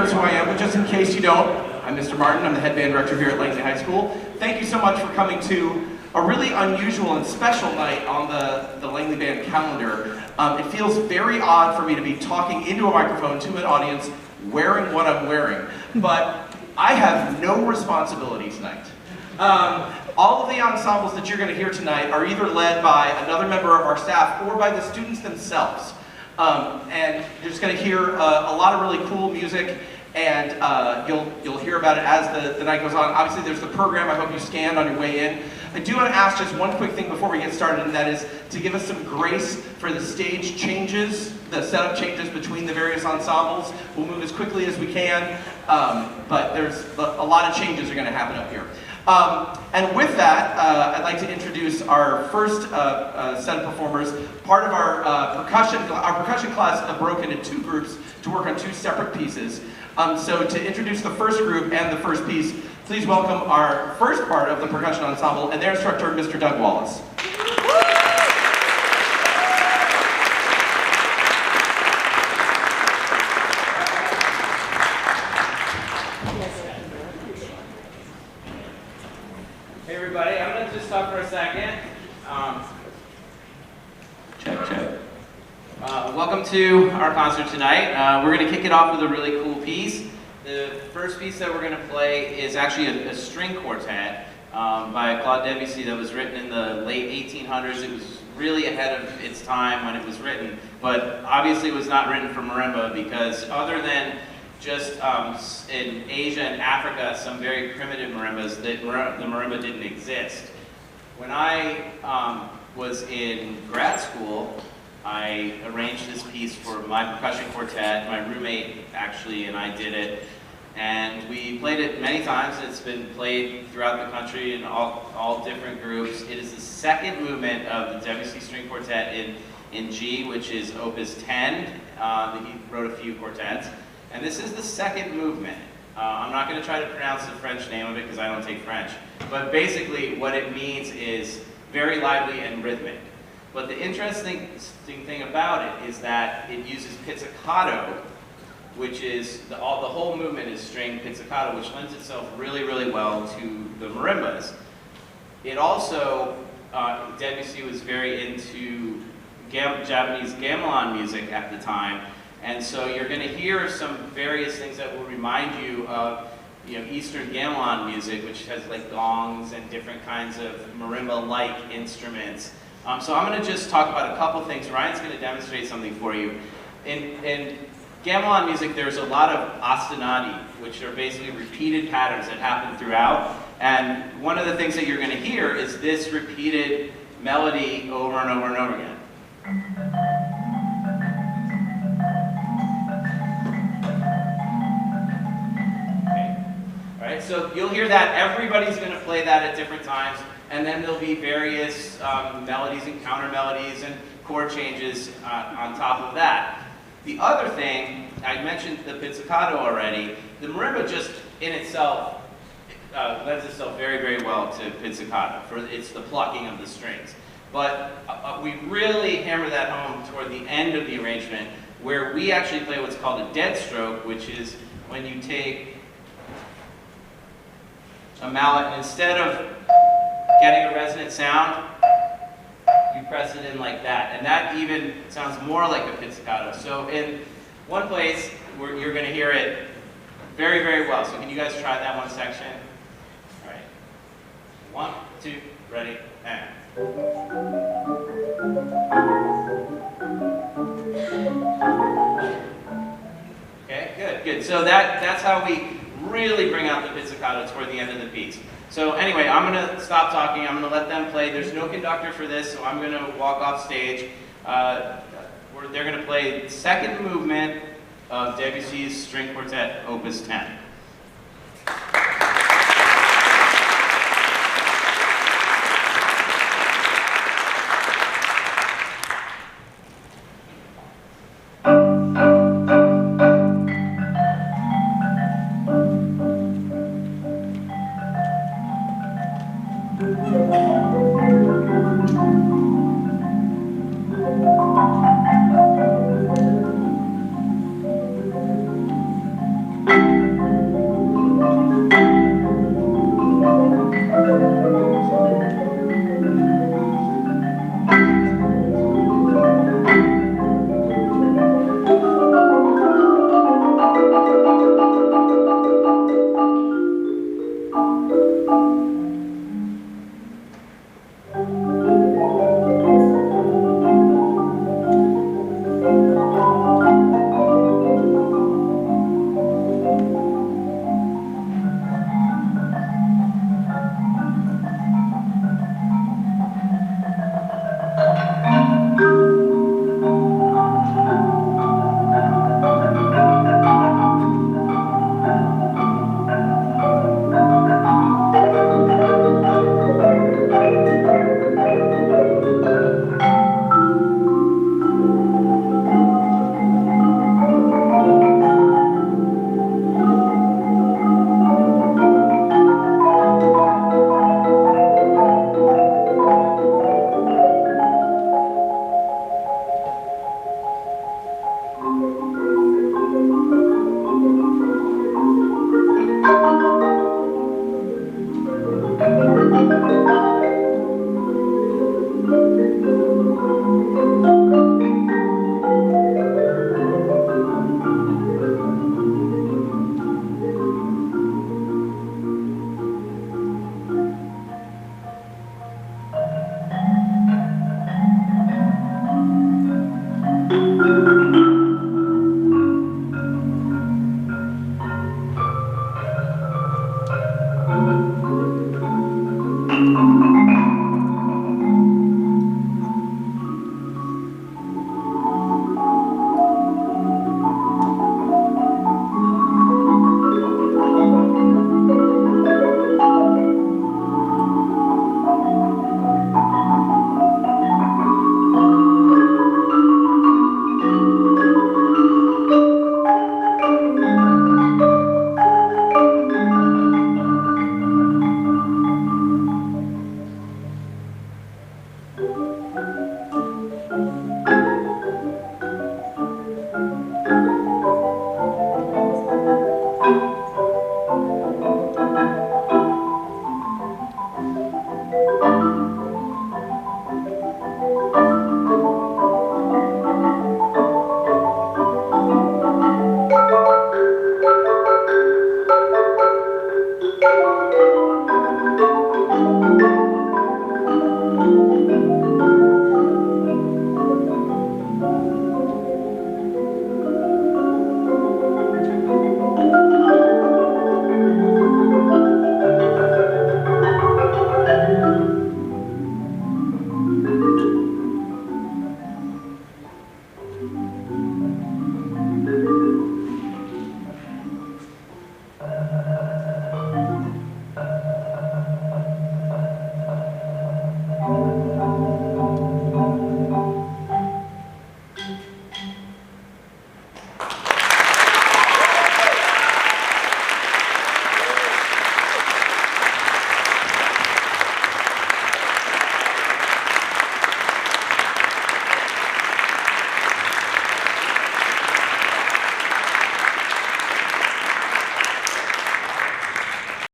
knows who I am, but just in case you don't, I'm Mr. Martin. I'm the head band director here at Langley High School. Thank you so much for coming to a really unusual and special night on the Langley Band calendar. It feels very odd for me to be talking into a microphone to an audience wearing what I'm wearing, but I have no responsibility tonight. All of the ensembles that you're going to hear tonight are either led by another member of our staff or by the students themselves. And you're just going to hear a lot of really cool music, and you'll hear about it as the night goes on. Obviously there's the program I hope you scanned on your way in. I do want to ask just one quick thing before we get started, and that is to give us some grace for the stage changes, the setup changes between the various ensembles. We'll move as quickly as we can, but there's a lot of changes are going to happen up here. And with that, I'd like to introduce our first set of performers. Part of our percussion class broke into two groups to work on two separate pieces. So to introduce the first group and the first piece, please welcome our first part of the percussion ensemble and their instructor, Mr. Doug Wallace. Hey everybody, I'm going to just stop for a second. Check. Welcome to our concert tonight. We're going to kick it off with a really cool piece. The first piece that we're going to play is actually a string quartet by Claude Debussy that was written in the late 1800s. It was really ahead of its time when it was written, but obviously it was not written for marimba because other than just in Asia and Africa, some very primitive marimbas, the marimba didn't exist. When I was in grad school, I arranged this piece for my percussion quartet. My roommate actually and I did it, and we played it many times. It's been played throughout the country in all different groups. It is the second movement of the Debussy String Quartet in G, which is Opus 10. He wrote a few quartets. And this is the second movement. I'm not going to try to pronounce the French name of it because I don't take French. But basically what it means is very lively and rhythmic. But the interesting thing about it is that it uses pizzicato, which is, the whole movement is string pizzicato, which lends itself really, really well to the marimbas. It also, Debussy was very into Japanese gamelan music at the time. And so you're going to hear some various things that will remind you of Eastern gamelan music, which has like gongs and different kinds of marimba-like instruments. So I'm going to just talk about a couple things. Ryan's going to demonstrate something for you. In gamelan music, there's a lot of ostinati, which are basically repeated patterns that happen throughout. And one of the things that you're going to hear is this repeated melody over and over and over again. So you'll hear that. Everybody's going to play that at different times, and then there'll be various melodies and counter melodies and chord changes on top of that. The other thing, I mentioned the pizzicato already. The marimba just in itself lends itself very, very well to pizzicato. It's the plucking of the strings. But we really hammer that home toward the end of the arrangement, where we actually play what's called a dead stroke, which is when you take a mallet, and instead of getting a resonant sound, you press it in like that. And that even sounds more like a pizzicato. So in one place, where you're going to hear it very, very well. So can you guys try that one section? All right. 1, 2, ready, and. Okay, good. So that's how we really bring out the pizzicato toward the end of the piece. So anyway, I'm going to stop talking. I'm going to let them play. There's no conductor for this, so I'm going to walk off stage. They're going to play the second movement of Debussy's String Quartet, Opus 10. Thank you.